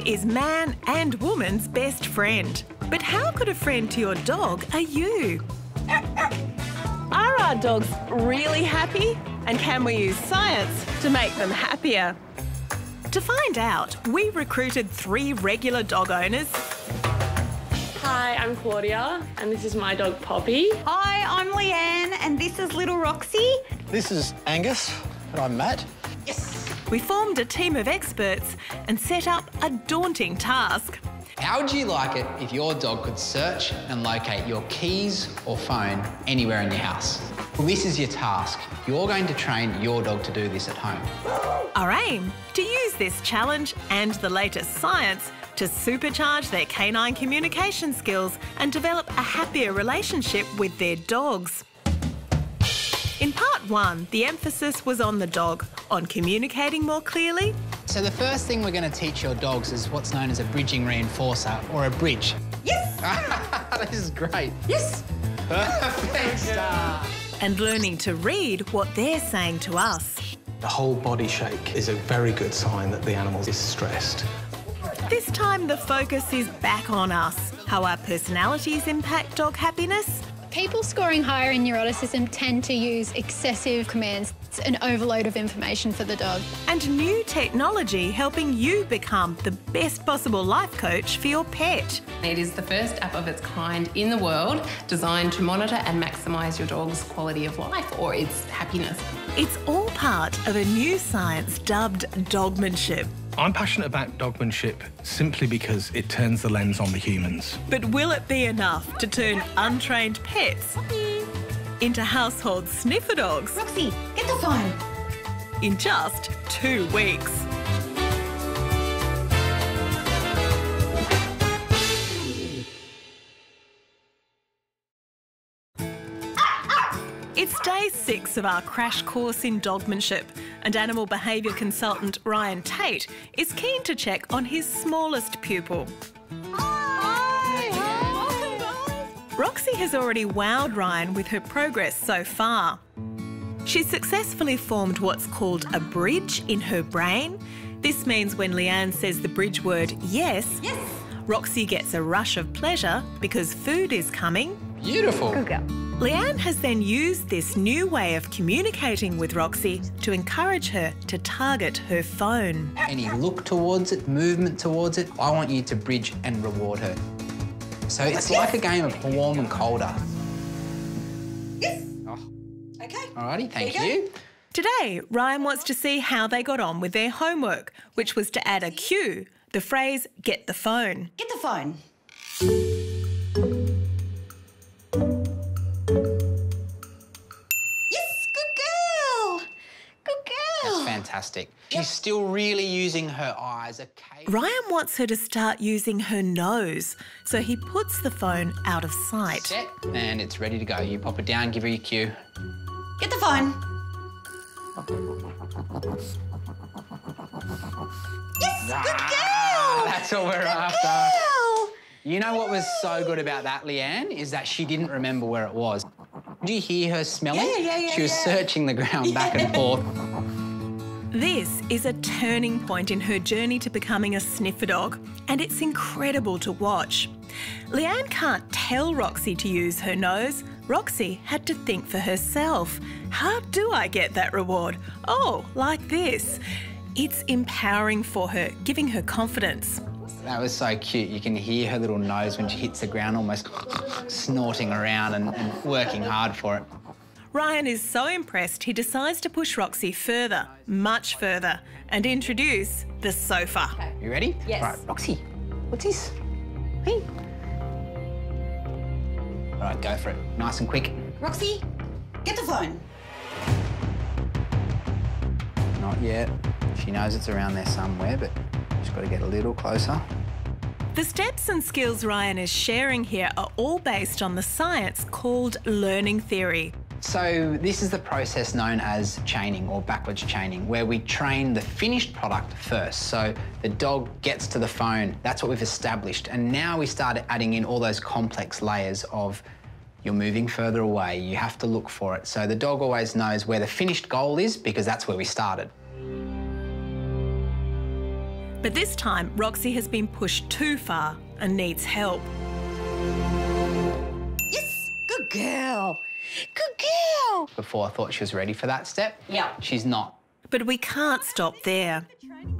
is man and woman's best friend. But how good a friend to your dog are you? Are our dogs really happy? And can we use science to make them happier? To find out, we recruited 3 regular dog owners. Hi, I'm Claudia, and this is my dog Poppy. Hi, I'm Leanne, and this is little Roxy. This is Angus, and I'm Matt. Yes! We formed a team of experts and set up a daunting task. How would you like it if your dog could search and locate your keys or phone anywhere in your house? Well, this is your task. You're going to train your dog to do this at home. Our aim? To use this challenge and the latest science to supercharge their canine communication skills and develop a happier relationship with their dogs. In part 1, the emphasis was on the dog, on communicating more clearly. So the first thing we're going to teach your dogs is what's known as a bridging reinforcer, or a bridge. Yes! This is great. Yes! Perfect star. And learning to read what they're saying to us. The whole body shake is a very good sign that the animal is stressed. This time the focus is back on us, how our personalities impact dog happiness. People scoring higher in neuroticism tend to use excessive commands. It's an overload of information for the dog. And new technology helping you become the best possible life coach for your pet. It is the first app of its kind in the world designed to monitor and maximise your dog's quality of life or its happiness. It's all part of a new science dubbed dogmanship. I'm passionate about dogmanship simply because it turns the lens on the humans. But will it be enough to turn untrained pets into household sniffer dogs Roxy, get the phone. in just 2 weeks? It's day 6 of our crash course in dogmanship, and animal behaviour consultant Ryan Tate is keen to check on his smallest pupil. Roxy has already wowed Ryan with her progress so far. She's successfully formed what's called a bridge in her brain. This means when Leanne says the bridge word yes, Roxy gets a rush of pleasure because food is coming. Beautiful. Good girl. Leanne has then used this new way of communicating with Roxy to encourage her to target her phone. Any look towards it, movement towards it, I want you to bridge and reward her. So it's like a game of warm and colder. Yes! Oh. Okay. Alrighty, thank There you you. Today, Ryan wants to see how they got on with their homework, which was to add a cue, the phrase, get the phone. Get the phone. Yes, good girl. Good girl. That's fantastic. She's still really using her eyes. Okay. Ryan wants her to start using her nose, so he puts the phone out of sight. Set, and it's ready to go. You pop it down, give her your cue. Get the phone. Yes, good girl. That's what we're after. Girl. You know what was so good about that, Leanne, is that she didn't remember where it was. Did you hear her smelling? Yeah. She was searching the ground back and forth. This is a turning point in her journey to becoming a sniffer dog, and it's incredible to watch. Leanne can't tell Roxy to use her nose. Roxy had to think for herself. How do I get that reward? Oh, like this. It's empowering for her, giving her confidence. That was so cute. You can hear her little nose when she hits the ground, almost snorting around and working hard for it. Ryan is so impressed he decides to push Roxy further, much further, and introduce the sofa. You ready? Yes. Right, Roxy, what's this? Hey. All right, go for it. Nice and quick. Roxy, get the phone. Not yet. She knows it's around there somewhere, but she's got to get a little closer. The steps and skills Ryan is sharing here are all based on the science called learning theory. So this is the process known as chaining or backwards chaining, where we train the finished product first. So the dog gets to the phone, that's what we've established. And now we start adding in all those complex layers of you're moving further away, you have to look for it. So the dog always knows where the finished goal is because that's where we started. But this time, Roxy has been pushed too far and needs help. Yes, good girl. Good girl. Before I thought she was ready for that step. Yeah. She's not. But we can't stop there.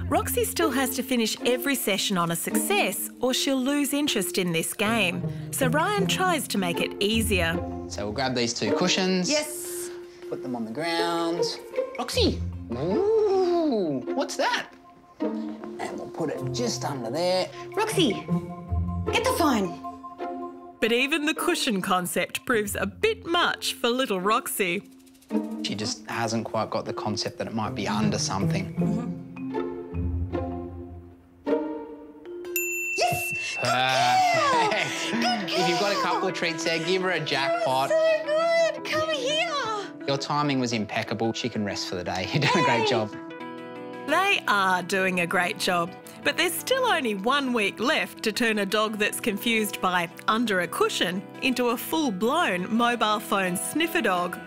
Roxy still has to finish every session on a success or she'll lose interest in this game. So Ryan tries to make it easier. So we'll grab these two cushions. Yes. Put them on the ground. Roxy! Ooh, what's that? And we'll put it just under there. Roxy, get the phone. But even the cushion concept proves a bit much for little Roxy. She just hasn't quite got the concept that it might be under something. Yes. Perfect. If you've got a couple of treats there, give her a jackpot. So good. Come here. Your timing was impeccable. She can rest for the day. You've done a great job. They are doing a great job, but there's still only 1 week left to turn a dog that's confused by under a cushion into a full-blown mobile phone sniffer dog.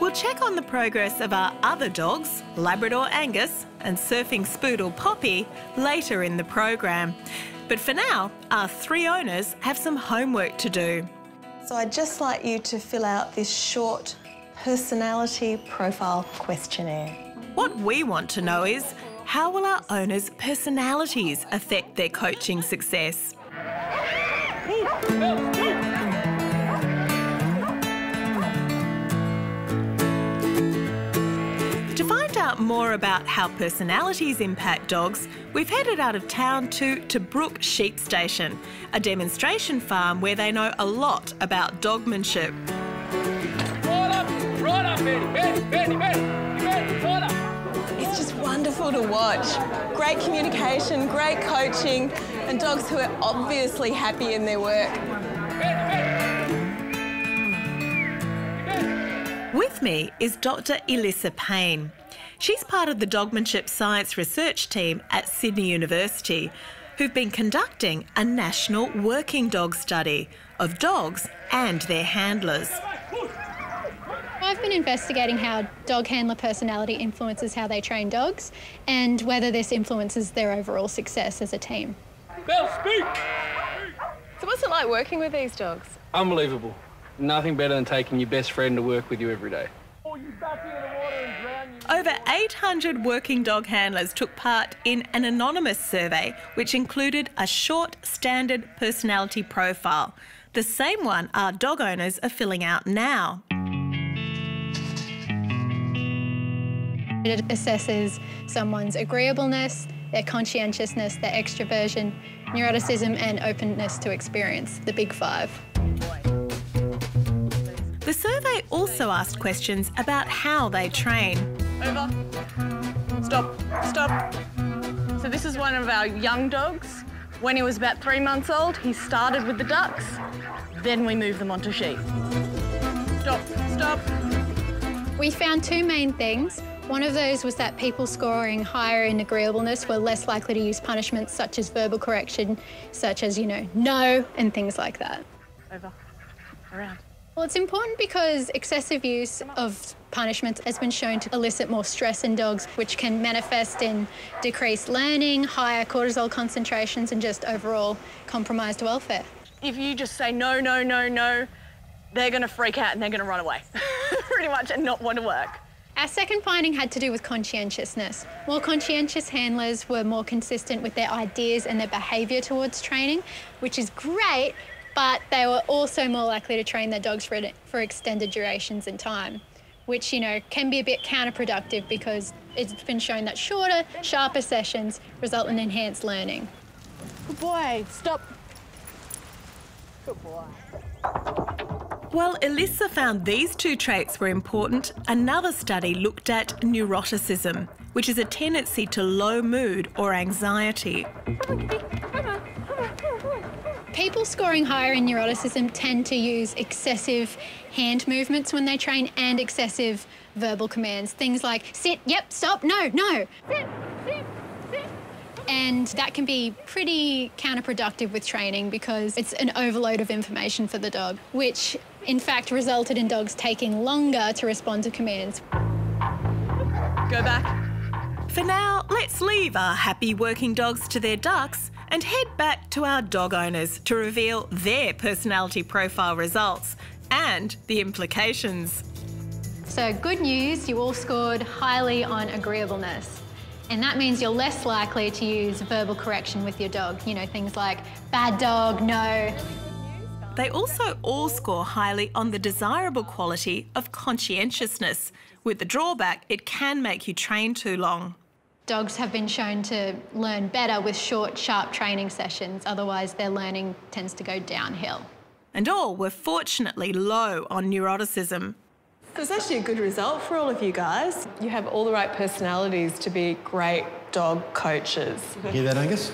We'll check on the progress of our other dogs, Labrador Angus and surfing spoodle Poppy, later in the program. But for now, our 3 owners have some homework to do. So I'd just like you to fill out this short personality profile questionnaire. What we want to know is, how will our owners' personalities affect their coaching success? To find out more about how personalities impact dogs, we've headed out of town to Brook Sheep Station, a demonstration farm where they know a lot about dogmanship. Right up, Betty, right up. It's just wonderful to watch. Great communication, great coaching, and dogs who are obviously happy in their work. With me is Dr. Elissa Payne. She's part of the Dogmanship Science Research Team at Sydney University, who've been conducting a national working dog study of dogs and their handlers. I've been investigating how dog handler personality influences how they train dogs and whether this influences their overall success as a team. Bell, speak! So what's it like working with these dogs? Unbelievable. Nothing better than taking your best friend to work with you every day. Over 800 working dog handlers took part in an anonymous survey which included a short standard personality profile, the same one our dog owners are filling out now. It assesses someone's agreeableness, their conscientiousness, their extroversion, neuroticism and openness to experience, the big 5. The survey also asked questions about how they train. Over. Stop. Stop. So this is one of our young dogs. When he was about 3 months old, he started with the ducks. Then we moved them onto sheep. Stop. Stop. We found 2 main things. One of those was that people scoring higher in agreeableness were less likely to use punishments such as verbal correction, such as, no, and things like that. Over. Around. Well, it's important because excessive use of punishments has been shown to elicit more stress in dogs, which can manifest in decreased learning, higher cortisol concentrations, and just overall compromised welfare. If you just say no, no, no, no, they're going to freak out and they're going to run away, pretty much, and not want to work. Our second finding had to do with conscientiousness. More conscientious handlers were more consistent with their ideas and their behaviour towards training, which is great, but they were also more likely to train their dogs for extended durations in time, which, can be a bit counterproductive because it's been shown that shorter, sharper sessions result in enhanced learning. Good boy, stop. Good boy. While Elissa found these 2 traits were important, another study looked at neuroticism, which is a tendency to low mood or anxiety. People scoring higher in neuroticism tend to use excessive hand movements when they train and excessive verbal commands. Things like sit, yep, stop, no, no. Sit, sit, sit. And that can be pretty counterproductive with training because it's an overload of information for the dog, which in fact resulted in dogs taking longer to respond to commands. Go back. For now, let's leave our happy working dogs to their ducks and head back to our dog owners to reveal their personality profile results and the implications. So good news, you all scored highly on agreeableness. And that means you're less likely to use verbal correction with your dog. You know, things like bad dog, no. They also all score highly on the desirable quality of conscientiousness. With the drawback, it can make you train too long. Dogs have been shown to learn better with short, sharp training sessions. Otherwise, their learning tends to go downhill. And all were fortunately low on neuroticism. It was actually a good result for all of you guys. You have all the right personalities to be great dog coaches. Hear that, Angus?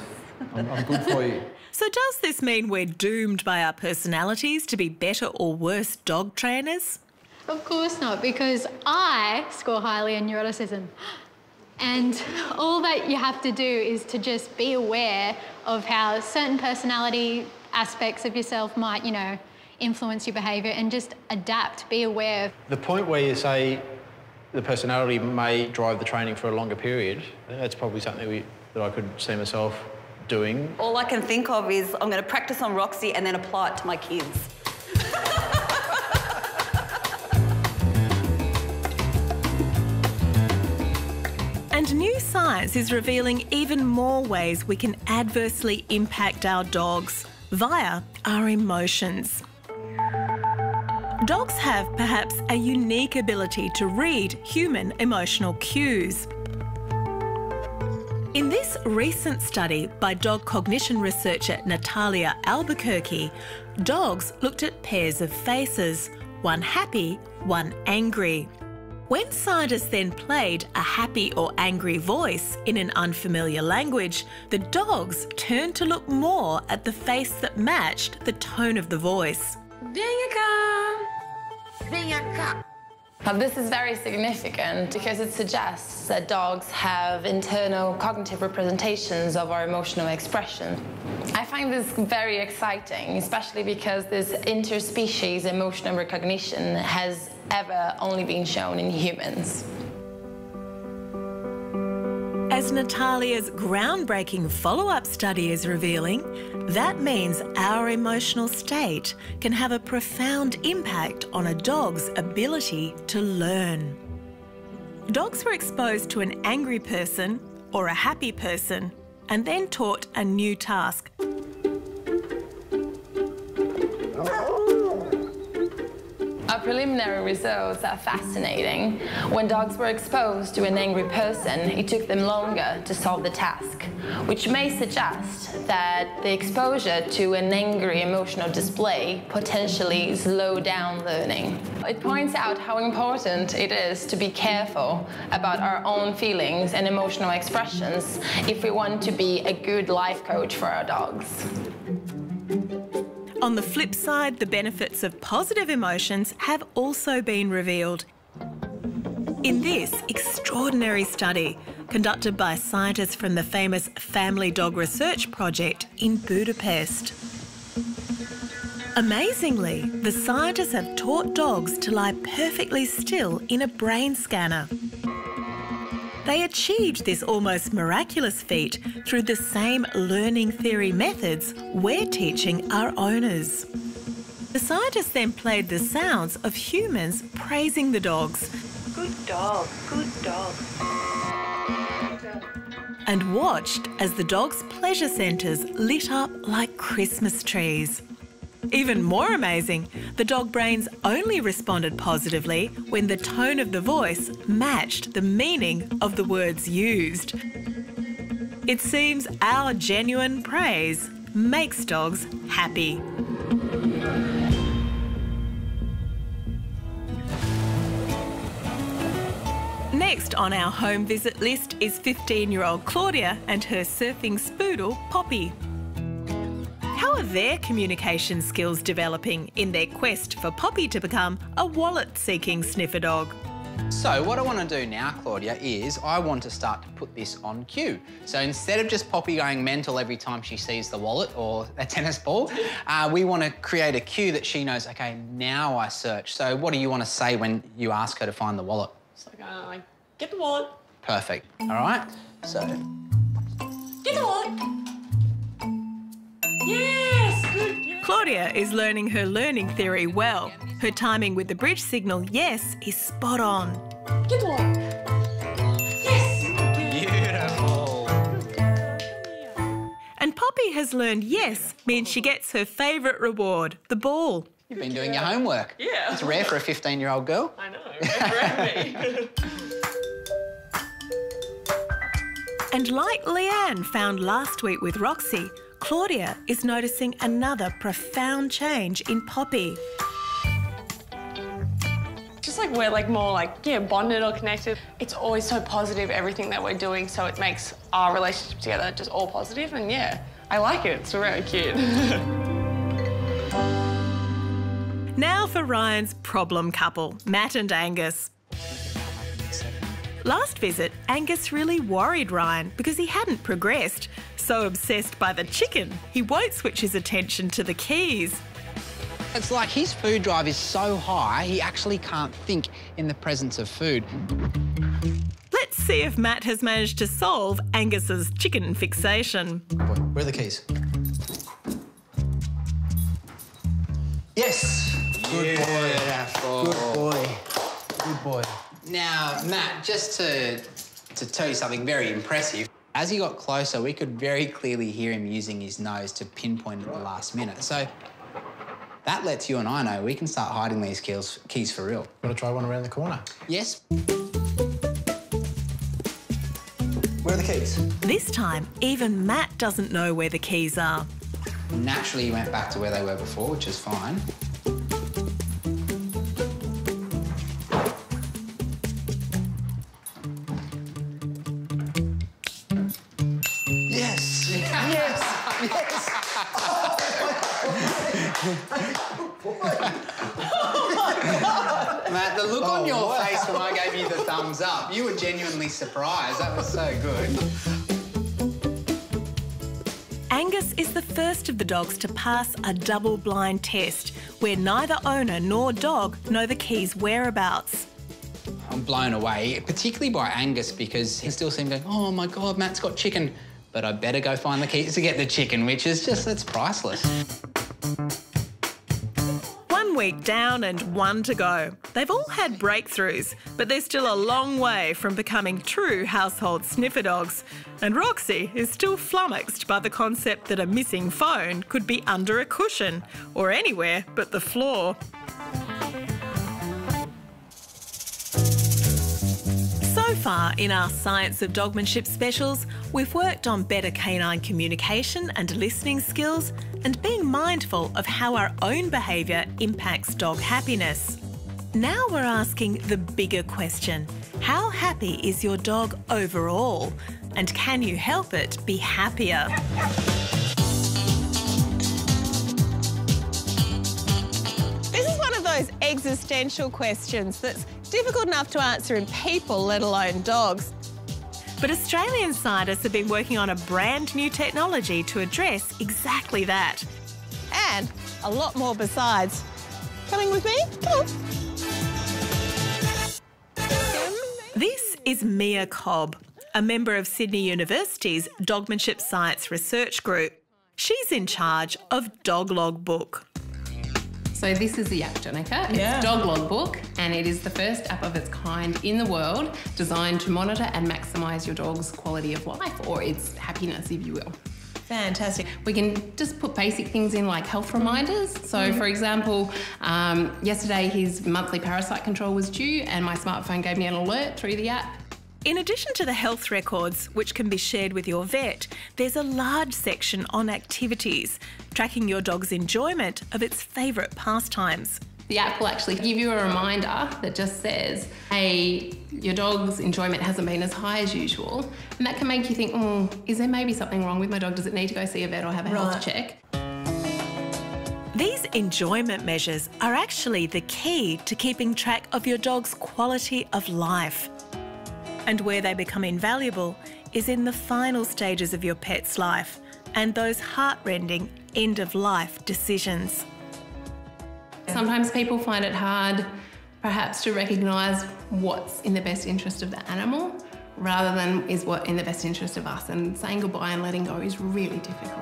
I'm good for you. So does this mean we're doomed by our personalities to be better or worse dog trainers? Of course not, because I score highly in neuroticism. And all that you have to do is to just be aware of how certain personality aspects of yourself might, you know, influence your behaviour, and just adapt, be aware. The point where you say the personality may drive the training for a longer period, that's probably something that I could see myself doing. All I can think of is I'm going to practice on Roxy and then apply it to my kids. And new science is revealing even more ways we can adversely impact our dogs via our emotions. Dogs have perhaps a unique ability to read human emotional cues. In this recent study by dog cognition researcher Natalia Albuquerque, dogs looked at pairs of faces, one happy, one angry. When scientists then played a happy or angry voice in an unfamiliar language, the dogs turned to look more at the face that matched the tone of the voice. This is very significant because it suggests that dogs have internal cognitive representations of our emotional expression. I find this very exciting, especially because this interspecies emotional recognition has ever only been shown in humans. As Natalia's groundbreaking follow-up study is revealing, that means our emotional state can have a profound impact on a dog's ability to learn. Dogs were exposed to an angry person or a happy person and then taught a new task. Our preliminary results are fascinating. When dogs were exposed to an angry person, it took them longer to solve the task, which may suggest that the exposure to an angry emotional display potentially slowed down learning. It points out how important it is to be careful about our own feelings and emotional expressions if we want to be a good life coach for our dogs. On the flip side, the benefits of positive emotions have also been revealed. In this extraordinary study, conducted by scientists from the famous Family Dog Research Project in Budapest. Amazingly, the scientists have taught dogs to lie perfectly still in a brain scanner. They achieved this almost miraculous feat through the same learning theory methods we're teaching our owners. The scientists then played the sounds of humans praising the dogs. Good dog, good dog. And watched as the dogs' pleasure centres lit up like Christmas trees. Even more amazing, the dog brains only responded positively when the tone of the voice matched the meaning of the words used. It seems our genuine praise makes dogs happy. Next on our home visit list is 15-year-old Claudia and her surfing spoodle, Poppy. How are their communication skills developing in their quest for Poppy to become a wallet-seeking sniffer dog? So what I want to do now, Claudia, is I want to start to put this on cue. So instead of just Poppy going mental every time she sees the wallet or a tennis ball, we want to create a cue that she knows, OK, now I search. So what do you want to say when you ask her to find the wallet? It's like, get the wallet. Perfect. All right, so... Good one. Yes, good. Claudia is learning her learning theory well. Her timing with the bridge signal yes is spot on. Good one. Beautiful. And Poppy has learned yes means she gets her favourite reward, the ball. You've been doing your homework. Yeah. It's rare for a 15-year-old girl. I know, it's me. And like Leanne found last week with Roxy, Claudia is noticing another profound change in Poppy. Just like we're like more like, yeah, bonded or connected. It's always so positive, everything that we're doing, so it makes our relationship together just all positive, and yeah, I like it. It's really cute. Now for Ryan's problem couple, Matt and Angus. Last visit, Angus really worried Ryan because he hadn't progressed. So obsessed by the chicken, he won't switch his attention to the keys. It's like his food drive is so high, he actually can't think in the presence of food. Let's see if Matt has managed to solve Angus's chicken fixation. Where are the keys? Yes! Good boy. Good boy. Good boy. Now, Matt, just to tell you something very impressive, as he got closer, we could very clearly hear him using his nose to pinpoint at the last minute. So that lets you and I know we can start hiding these keys for real. Want to try one around the corner? Yes. Where are the keys? This time, even Matt doesn't know where the keys are. Naturally, he went back to where they were before, which is fine. Yes! Yes! Yes! Matt, the look on your face when I gave you the thumbs up, you were genuinely surprised. That was so good. Angus is the first of the dogs to pass a double-blind test where neither owner nor dog know the key's whereabouts. I'm blown away, particularly by Angus, because he still seemed going, oh my God, Matt's got chicken, but I better go find the keys to get the chicken, which is just, it's priceless. 1 week down and 1 to go. They've all had breakthroughs, but they're still a long way from becoming true household sniffer dogs. And Roxy is still flummoxed by the concept that a missing phone could be under a cushion or anywhere but the floor. So far in our Science of Dogmanship specials, we've worked on better canine communication and listening skills and being mindful of how our own behaviour impacts dog happiness. Now we're asking the bigger question: how happy is your dog overall? And can you help it be happier? This is one of those existential questions that's difficult enough to answer in people, let alone dogs. But Australian scientists have been working on a brand new technology to address exactly that. And a lot more besides. Coming with me? Come on. This is Mia Cobb, a member of Sydney University's Dogmanship Science Research Group. She's in charge of Dog Logbook. So this is the app, Jonica. It's Dog Logbook, and it is the first app of its kind in the world designed to monitor and maximise your dog's quality of life, or its happiness, if you will. Fantastic. We can just put basic things in like health reminders. So for example, yesterday his monthly parasite control was due and my smartphone gave me an alert through the app. In addition to the health records, which can be shared with your vet, there's a large section on activities, tracking your dog's enjoyment of its favourite pastimes. The app will actually give you a reminder that just says, hey, your dog's enjoyment hasn't been as high as usual. And that can make you think, oh, is there maybe something wrong with my dog? Does it need to go see a vet or have a health check? These enjoyment measures are actually the key to keeping track of your dog's quality of life. And where they become invaluable is in the final stages of your pet's life and those heart-rending end-of-life decisions. Sometimes people find it hard perhaps to recognise what's in the best interest of the animal rather than is what in the best interest of us, and saying goodbye and letting go is really difficult.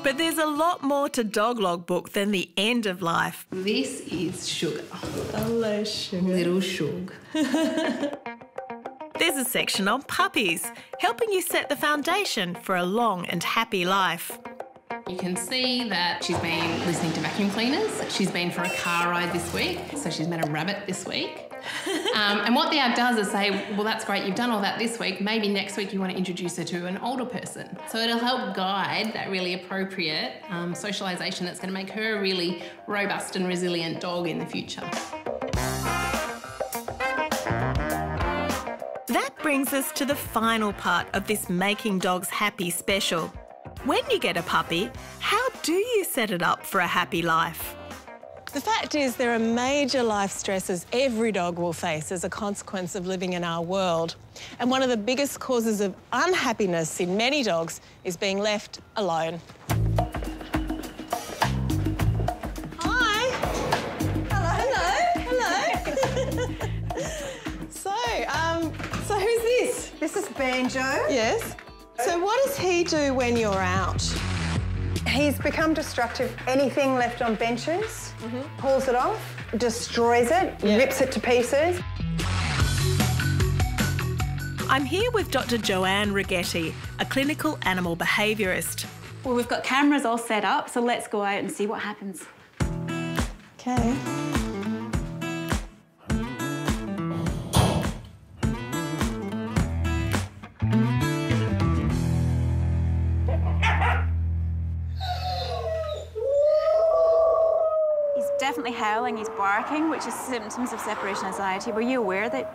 But there's a lot more to Dog Logbook than the end of life. This is Sugar. Hello, Sugar. Little Shug. There's a section on puppies, helping you set the foundation for a long and happy life. You can see that she's been listening to vacuum cleaners. She's been for a car ride this week, so she's met a rabbit this week. And what the app does is say, well, that's great, you've done all that this week, maybe next week you want to introduce her to an older person. So it'll help guide that really appropriate socialisation that's going to make her a really robust and resilient dog in the future. That brings us to the final part of this Making Dogs Happy special. When you get a puppy, how do you set it up for a happy life? The fact is there are major life stresses every dog will face as a consequence of living in our world. And one of the biggest causes of unhappiness in many dogs is being left alone. Hi. Hello. So who's this? This is Banjo. Yes. So what does he do when you're out? He's become destructive. Anything left on benches, pulls it off, destroys it, rips it to pieces. I'm here with Dr. Joanne Righetti, a clinical animal behaviourist. Well, we've got cameras all set up, so let's go out and see what happens. Okay. Definitely howling, he's barking, which is symptoms of separation anxiety. Were you aware that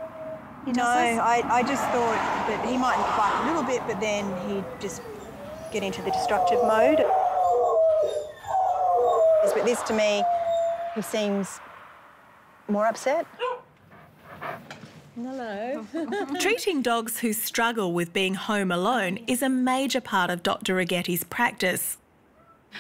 he does this? No, I just thought that he might bark a little bit, but then he'd just get into the destructive mode. But this, to me, he seems more upset. Hello. Treating dogs who struggle with being home alone is a major part of Dr. Righetti's practice.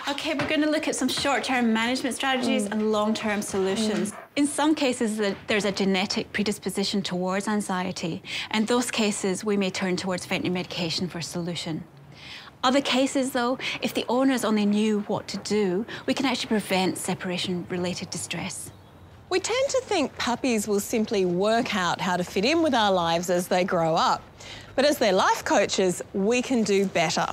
OK, we're going to look at some short-term management strategies and long-term solutions. In some cases, there's a genetic predisposition towards anxiety. And those cases, we may turn towards veterinary medication for a solution. Other cases, though, if the owners only knew what to do, we can actually prevent separation-related distress. We tend to think puppies will simply work out how to fit in with our lives as they grow up. But as their life coaches, we can do better.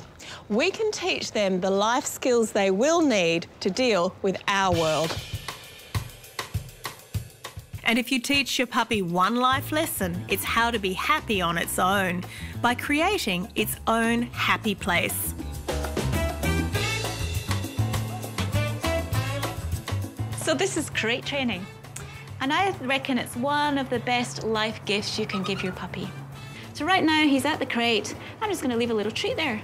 We can teach them the life skills they will need to deal with our world. And if you teach your puppy one life lesson, it's how to be happy on its own by creating its own happy place. So this is crate training. And I reckon it's one of the best life gifts you can give your puppy. So right now, he's at the crate. I'm just going to leave a little treat there.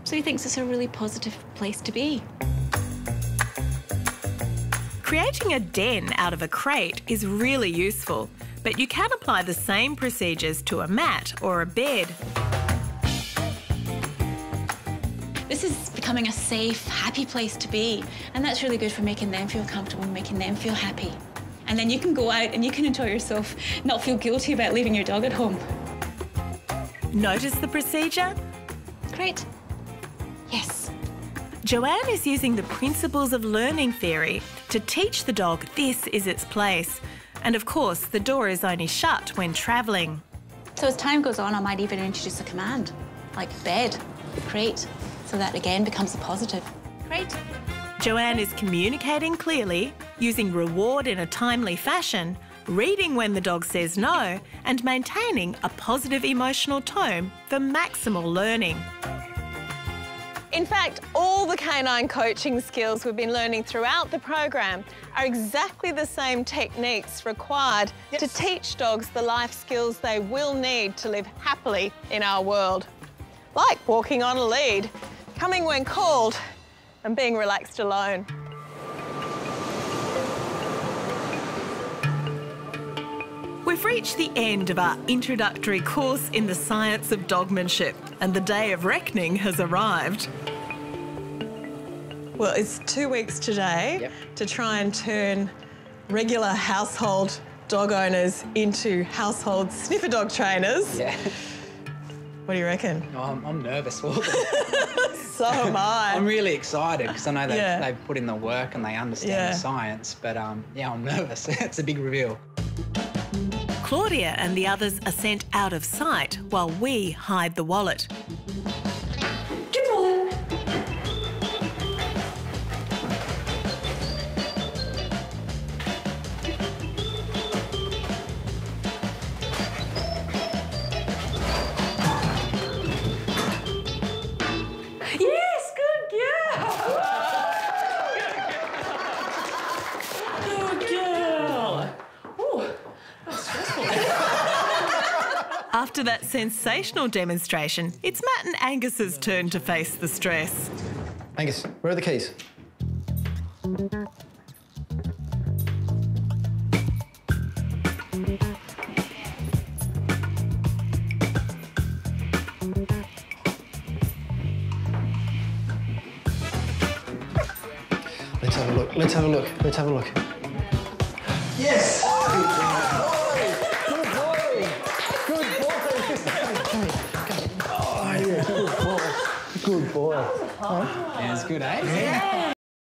So he thinks it's a really positive place to be. Creating a den out of a crate is really useful, but you can apply the same procedures to a mat or a bed. This is becoming a safe, happy place to be. And that's really good for making them feel comfortable, making them feel happy. And then you can go out and you can enjoy yourself, not feel guilty about leaving your dog at home. Notice the procedure? Great. Yes. Joanne is using the principles of learning theory to teach the dog this is its place. And of course, the door is only shut when travelling. So as time goes on, I might even introduce a command, like bed, crate, so that again becomes a positive. Crate. Joanne is communicating clearly, using reward in a timely fashion, reading when the dog says no, and maintaining a positive emotional tone for maximal learning. In fact, all the canine coaching skills we've been learning throughout the program are exactly the same techniques required to teach dogs the life skills they will need to live happily in our world. Like walking on a lead, coming when called, and being relaxed alone. We've reached the end of our introductory course in the science of dogmanship, and the day of reckoning has arrived. Well, it's 2 weeks today to try and turn regular household dog owners into household sniffer dog trainers. Yeah. What do you reckon? Oh, I'm nervous for them. So am I. I'm really excited because I know they've put in the work and they understand the science, but yeah, I'm nervous. It's a big reveal. Claudia and the others are sent out of sight while we hide the wallet. Good wallet. Yes, good girl. Good girl. Ooh, that's stressful. After that sensational demonstration, it's Matt and Angus's turn to face the stress. Angus, where are the keys? Let's have a look. Let's have a look. Let's have a look. Yes! Good boy! Good boy! Oh, yeah, good boy. Good boy. Yeah, it's good, eh? Yeah.